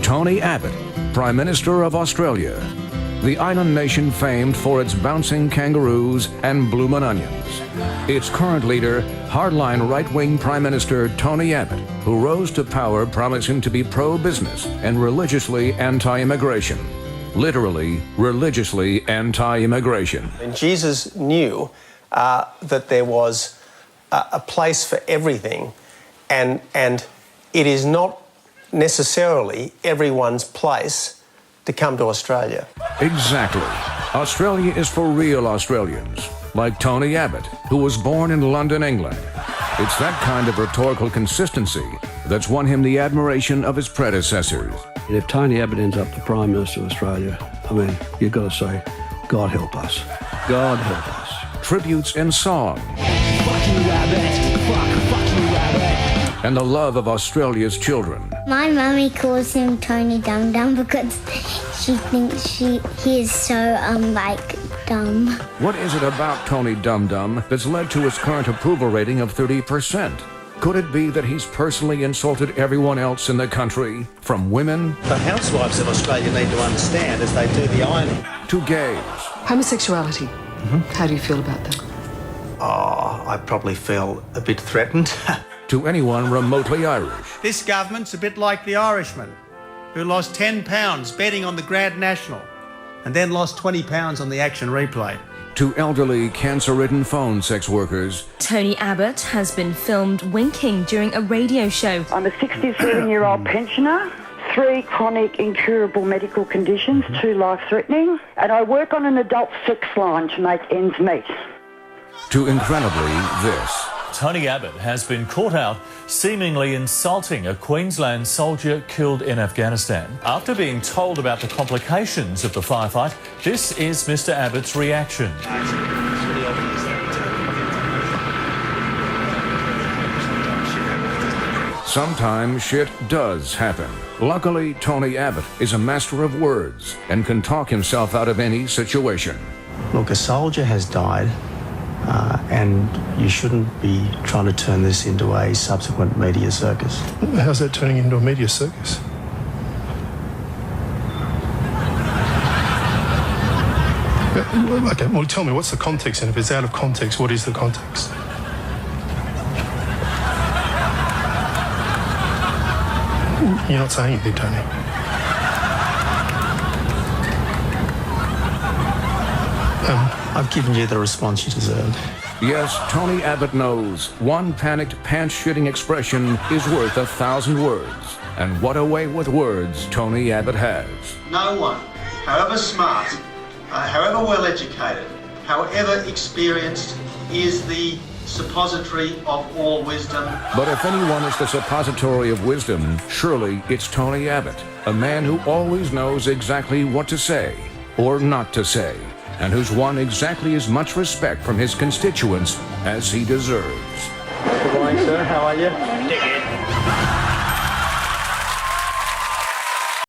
Tony Abbott, Prime Minister of Australia, the island nation famed for its bouncing kangaroos and bloomin' onions. Its current leader, hardline right-wing Prime Minister Tony Abbott, who rose to power promising to be pro-business and religiously anti-immigration. Literally, religiously anti-immigration. And Jesus knew that there was a place for everything, and it is not necessarily everyone's place to come to Australia. Exactly. Australia is for real Australians, like Tony Abbott, who was born in London, England. It's that kind of rhetorical consistency that's won him the admiration of his predecessors. If Tony Abbott ends up the Prime Minister of Australia, I mean, you've got to say, God help us. God help us. Tributes in song. Fuck you, Abbott. Fuck you, Abbott. And the love of Australia's children. My mummy calls him Tony Dumb-Dumb because she thinks he is so, dumb. What is it about Tony Dumb-Dumb that's led to his current approval rating of 30%? Could it be that he's personally insulted everyone else in the country, from women The housewives of Australia need to understand as they do the ironing. to gays? Homosexuality. How do you feel about that? Oh, I probably feel a bit threatened. To anyone remotely Irish? This government's a bit like the Irishman, who lost £10 betting on the Grand National and then lost £20 on the action replay. To elderly, cancer-ridden phone sex workers? Tony Abbott has been filmed winking during a radio show. I'm a 67-year-old pensioner, 3 chronic incurable medical conditions, 2 life-threatening, and I work on an adult sex line to make ends meet. To incredibly this. Tony Abbott has been caught out seemingly insulting a Queensland soldier killed in Afghanistan. After being told about the complications of the firefight, this is Mr. Abbott's reaction. Sometimes shit does happen. Luckily, Tony Abbott is a master of words and can talk himself out of any situation. Look, a soldier has died, and you shouldn't be trying to turn this into a subsequent media circus. How's that turning into a media circus? Okay, well, tell me, what's the context? And if it's out of context, what is the context? You're not saying anything, Tony. I've given you the response you deserved. Yes, Tony Abbott knows one panicked, pants-shitting expression is worth 1,000 words. And what a way with words Tony Abbott has. No one, however smart, however well-educated, however experienced, is the suppository of all wisdom. But if anyone is the suppository of wisdom, surely it's Tony Abbott, a man who always knows exactly what to say or not to say, and who's won exactly as much respect from his constituents as he deserves. Good morning, sir. How are you?